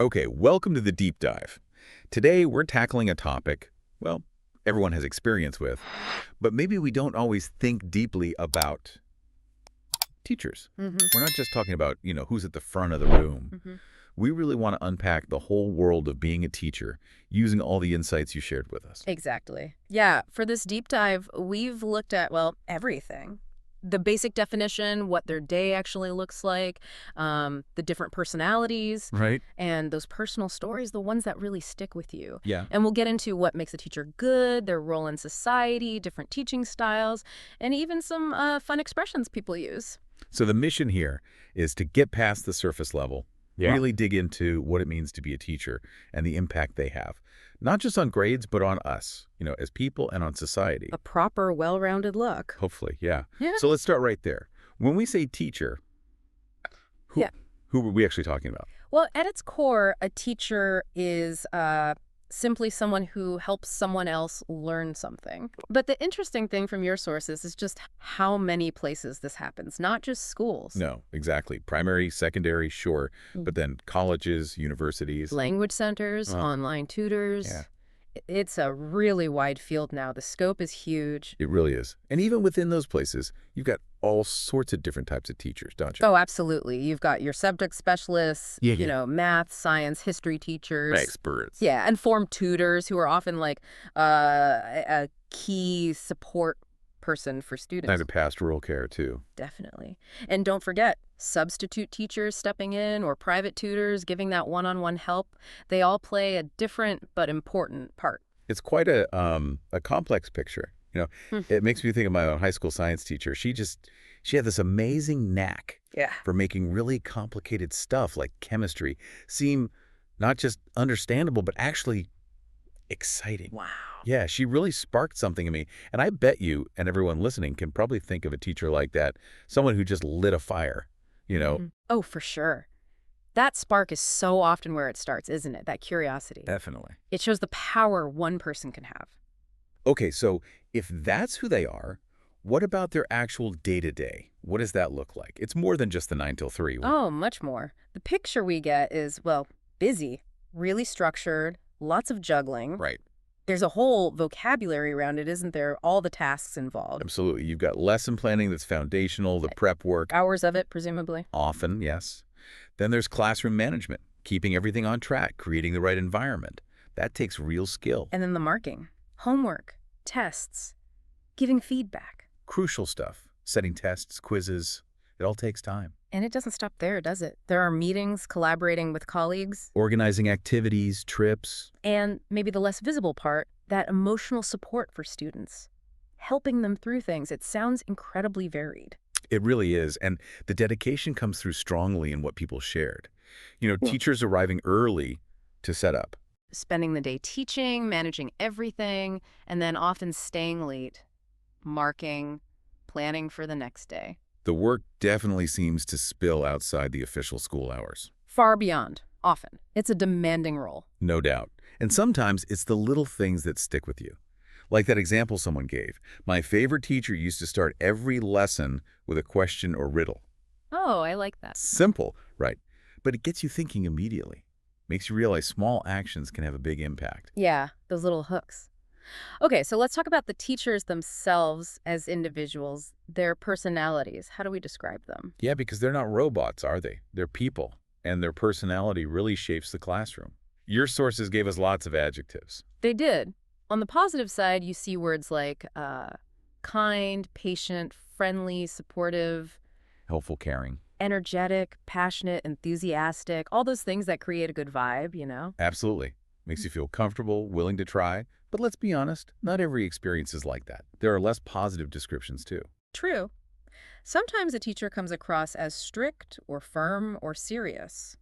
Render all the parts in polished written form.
Okay, welcome to the deep dive. Today, we're tackling a topic, well, everyone has experience with, but maybe we don't always think deeply about teachers. Hmm. We're not just talking about, who's at the front of the room. Hmm. We really want to unpack the whole world of being a teacher using all the insights you shared with us. Exactly. Yeah, for this deep dive, we've looked at, well, everything. The basic definition, what their day actually looks like, the different personalities, Right? and those personal stories, the ones that really stick with you. Yeah. And we'll get into what makes a teacher good, their role in society, different teaching styles, and even some fun expressions people use. So the mission here is to get past the surface level, really dig into what it means to be a teacher and the impact they have, not just on grades, but on us, as people and on society. A proper, well-rounded look. Hopefully, yeah. Yeah. So let's start right there. When we say teacher, who, Yeah. who are we actually talking about? Well, at its core, a teacher is simply someone who helps someone else learn something. But the interesting thing from your sources is just how many places this happens, not just schools. No, exactly. Primary, secondary, sure. But then colleges, universities. Language centers, online tutors. Yeah. It's a really wide field now. The scope is huge. It really is. And even within those places, you've got all sorts of different types of teachers, don't you? Oh, absolutely. You've got your subject specialists, Yeah. math, science, history teachers. Experts. Yeah, and form tutors who are often like a key support person for students. Kind of pastoral care, too. Definitely. And don't forget, substitute teachers stepping in or private tutors giving that one-on-one help. They all play a different but important part. It's quite a complex picture. Hmm. It makes me think of my own high school science teacher. She had this amazing knack Yeah. for making really complicated stuff like chemistry seem not just understandable, but actually exciting. Wow. Yeah, she really sparked something in me. And I bet you and everyone listening can probably think of a teacher like that, someone who just lit a fire, Mhm. Oh, for sure. That spark is so often where it starts, isn't it? That curiosity. Definitely. It shows the power one person can have. Okay, so if that's who they are, what about their actual day-to-day? What does that look like? It's more than just the 9 till 3. Oh, much more. The picture we get is, well, busy, really structured, lots of juggling. Right. There's a whole vocabulary around it, isn't there? All the tasks involved. Absolutely. You've got lesson planning that's foundational, the prep work. Hours of it, presumably. Often, yes. Then there's classroom management, keeping everything on track, creating the right environment. That takes real skill. And then the marking, homework, tests, giving feedback. Crucial stuff. Setting tests, quizzes. It all takes time. And it doesn't stop there, does it? There are meetings, collaborating with colleagues, Organizing activities, trips. and maybe the less visible part, that emotional support for students. Helping them through things. It sounds incredibly varied. It really is. And the dedication comes through strongly in what people shared. Teachers arriving early to set up. Spending the day teaching, managing everything, and then often staying late, marking, planning for the next day. The work definitely seems to spill outside the official school hours. Far beyond, often. It's a demanding role. No doubt. And sometimes it's the little things that stick with you. Like that example someone gave. My favorite teacher used to start every lesson with a question or riddle. Oh, I like that. Simple, right? But it gets you thinking immediately. Makes you realize small actions can have a big impact. Yeah, those little hooks. Okay, so let's talk about the teachers themselves as individuals, their personalities. How do we describe them? Yeah, because they're not robots, are they? They're people, and their personality really shapes the classroom. Your sources gave us lots of adjectives. They did. On the positive side, you see words like kind, patient, friendly, supportive, Helpful, caring. energetic, passionate, enthusiastic, all those things that create a good vibe. Absolutely. Makes you feel comfortable, willing to try. But let's be honest, not every experience is like that. There are less positive descriptions, too. True. Sometimes a teacher comes across as strict or firm or serious,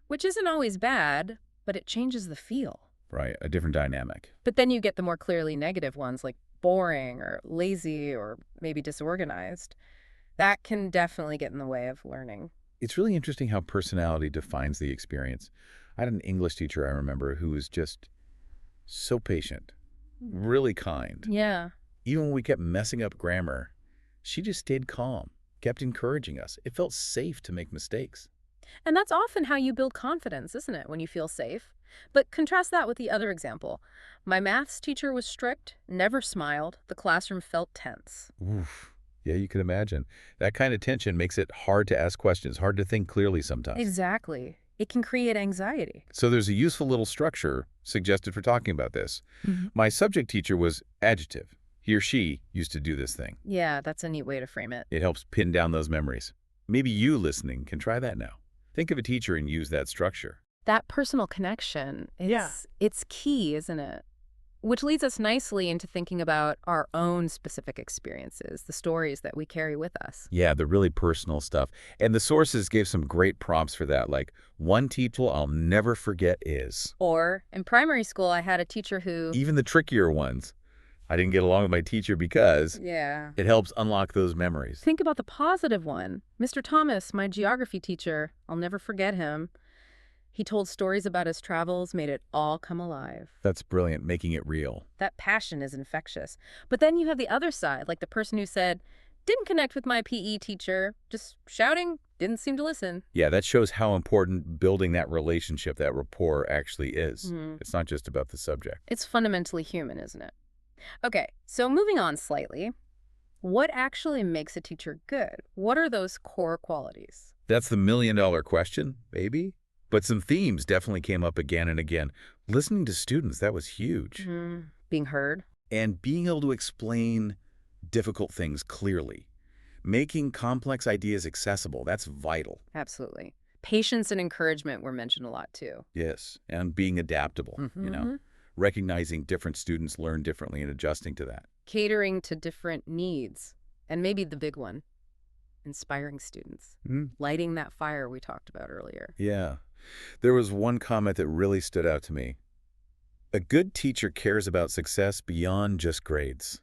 which isn't always bad, but it changes the feel. Right, a different dynamic. But then you get the more clearly negative ones like boring or lazy or maybe disorganized. That can definitely get in the way of learning. It's really interesting how personality defines the experience. I had an English teacher I remember who was just so patient, really kind. Yeah. Even when we kept messing up grammar, she just stayed calm, kept encouraging us. It felt safe to make mistakes. And that's often how you build confidence, isn't it, when you feel safe? But contrast that with the other example. My maths teacher was strict, never smiled, the classroom felt tense. Oof. Yeah, you can imagine. That kind of tension makes it hard to ask questions, hard to think clearly sometimes. Exactly. It can create anxiety. So there's a useful little structure suggested for talking about this. Mhm. My subject teacher was adjective. He or she used to do this thing. Yeah, that's a neat way to frame it. It helps pin down those memories. Maybe you listening can try that now. Think of a teacher and use that structure. That personal connection, it's key, isn't it? Which leads us nicely into thinking about our own specific experiences, the stories that we carry with us. Yeah, the really personal stuff. And the sources gave some great prompts for that, like, one teacher I'll never forget is. Or in primary school, I had a teacher who, Even the trickier ones. I didn't get along with my teacher because yeah. it helps unlock those memories. Think about the positive one. Mr. Thomas, my geography teacher, I'll never forget him. He told stories about his travels, made it all come alive. That's brilliant, making it real. That passion is infectious. But then you have the other side, like the person who said, didn't connect with my PE teacher, just shouting, didn't seem to listen. Yeah, that shows how important building that relationship, that rapport actually is. It's not just about the subject. It's fundamentally human, isn't it? Okay, so moving on slightly, what actually makes a teacher good? What are those core qualities? That's the million-dollar question, maybe? But some themes definitely came up again and again. Listening to students, that was huge. Being heard? And being able to explain difficult things clearly. Making complex ideas accessible, that's vital. Absolutely. Patience and encouragement were mentioned a lot too. Yes, and being adaptable, recognizing different students learn differently and adjusting to that. Catering to different needs. And maybe the big one, inspiring students. Lighting that fire we talked about earlier. Yeah. There was one comment that really stood out to me. A good teacher cares about success beyond just grades.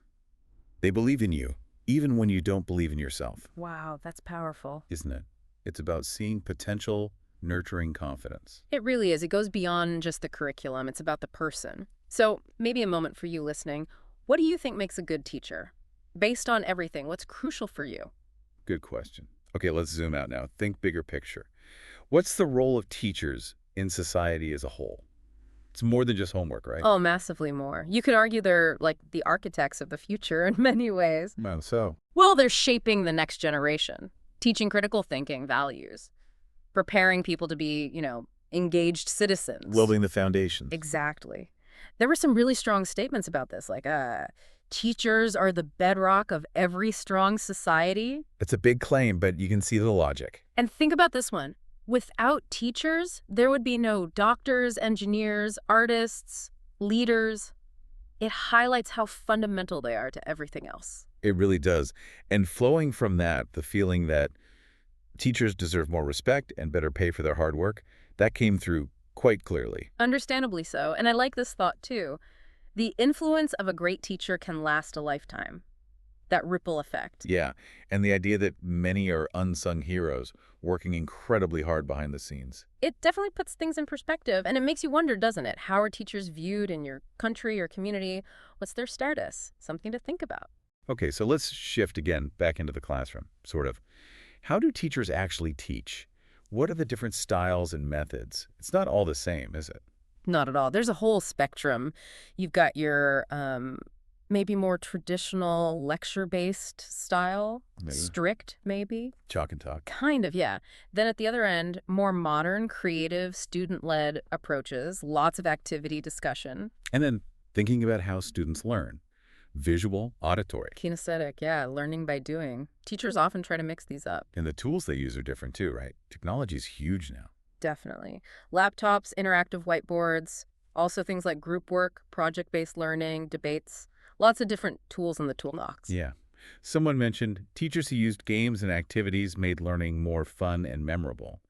They believe in you, even when you don't believe in yourself. Wow, that's powerful. Isn't it? It's about seeing potential, nurturing confidence. It really is. It goes beyond just the curriculum. It's about the person. So maybe a moment for you listening. What do you think makes a good teacher? Based on everything, what's crucial for you? Good question. Okay, let's zoom out now. Think bigger picture. What's the role of teachers in society as a whole? It's more than just homework, right? Oh, massively more. You could argue they're like the architects of the future in many ways. Well, so? Well, they're shaping the next generation, teaching critical thinking, values, preparing people to be, engaged citizens. Building the foundations. Exactly. There were some really strong statements about this, like, teachers are the bedrock of every strong society. It's a big claim, but you can see the logic. And think about this one. Without teachers, there would be no doctors, engineers, artists, leaders. It highlights how fundamental they are to everything else. It really does. And flowing from that, the feeling that teachers deserve more respect and better pay for their hard work, that came through quite clearly. Understandably so. And I like this thought, too. The influence of a great teacher can last a lifetime. That ripple effect. Yeah, and the idea that many are unsung heroes working incredibly hard behind the scenes. It definitely puts things in perspective, and it makes you wonder, doesn't it? How are teachers viewed in your country or community? What's their status? Something to think about. Okay, so let's shift again back into the classroom, sort of. How do teachers actually teach? What are the different styles and methods? It's not all the same, is it? Not at all. There's a whole spectrum. You've got your maybe more traditional lecture-based style, strict maybe. Chalk and talk. Kind of, yeah. Then at the other end, more modern, creative, student-led approaches, lots of activity, discussion. And then thinking about how students learn. Visual, auditory. Kinesthetic, yeah, learning by doing. Teachers often try to mix these up. And the tools they use are different too, right? Technology is huge now. Definitely. Laptops, interactive whiteboards, also things like group work, project-based learning, debates. Lots of different tools in the toolbox. Yeah. Someone mentioned teachers who used games and activities made learning more fun and memorable.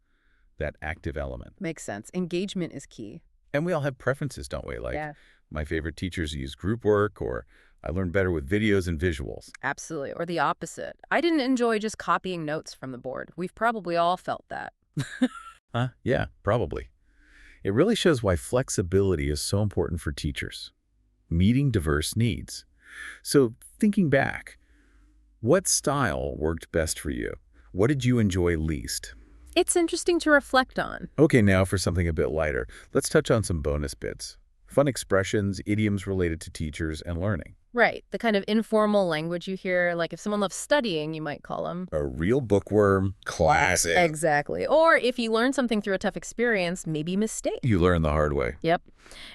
That active element. Makes sense. Engagement is key. And we all have preferences, don't we? Like, Yeah. my favorite teachers use group work, or I learn better with videos and visuals. Absolutely. Or the opposite. I didn't enjoy just copying notes from the board. We've probably all felt that. Huh? Yeah, probably. It really shows why flexibility is so important for teachers. Meeting diverse needs. So thinking back, what style worked best for you? What did you enjoy least? It's interesting to reflect on. Okay, now for something a bit lighter. Let's touch on some bonus bits. Fun expressions, idioms related to teachers and learning. Right, the kind of informal language you hear, like if someone loves studying, you might call them. A real bookworm. Classic. Exactly. Or if you learn something through a tough experience, maybe mistake. You learn the hard way. Yep.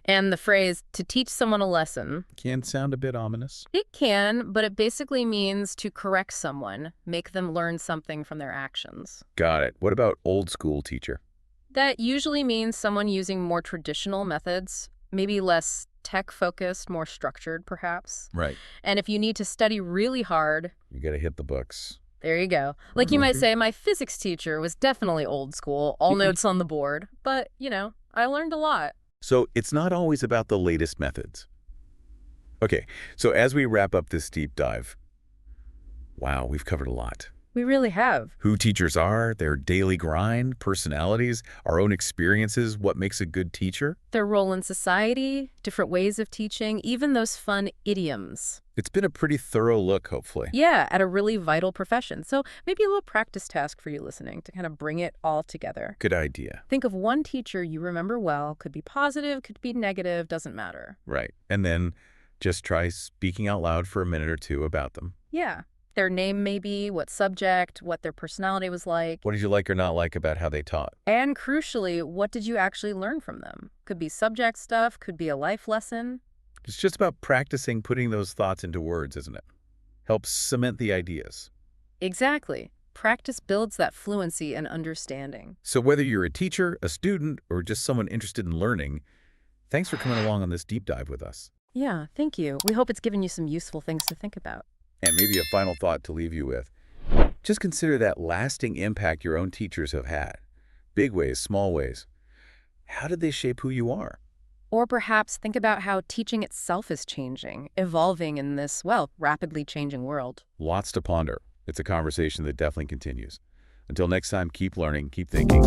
And the phrase, to teach someone a lesson, Can sound a bit ominous. it can, but it basically means to correct someone, make them learn something from their actions. Got it. What about old school teacher? That usually means someone using more traditional methods, maybe less tech-focused, more structured, perhaps. Right. And if you need to study really hard, You got to hit the books. there you go. Like you might say, my physics teacher was definitely old school, all notes on the board, but, I learned a lot. So it's not always about the latest methods. Okay, so as we wrap up this deep dive, wow, we've covered a lot. We really have. Who teachers are, their daily grind, personalities, our own experiences, what makes a good teacher. Their role in society, different ways of teaching, even those fun idioms. It's been a pretty thorough look, hopefully. Yeah, at a really vital profession. So maybe a little practice task for you listening to kind of bring it all together. Good idea. Think of one teacher you remember well, could be positive, could be negative, doesn't matter. Right. And then just try speaking out loud for a minute or two about them. Yeah. Their name maybe, what subject, what their personality was like. What did you like or not like about how they taught? And crucially, what did you actually learn from them? Could be subject stuff, could be a life lesson. It's just about practicing putting those thoughts into words, isn't it? Helps cement the ideas. Exactly. Practice builds that fluency and understanding. So whether you're a teacher, a student, or just someone interested in learning, thanks for coming along on this deep dive with us. Yeah, thank you. We hope it's given you some useful things to think about. And maybe a final thought to leave you with. Just consider that lasting impact your own teachers have had. Big ways, small ways. How did they shape who you are? Or perhaps think about how teaching itself is changing, evolving in this, rapidly changing world. Lots to ponder. It's a conversation that definitely continues. Until next time, keep learning, keep thinking.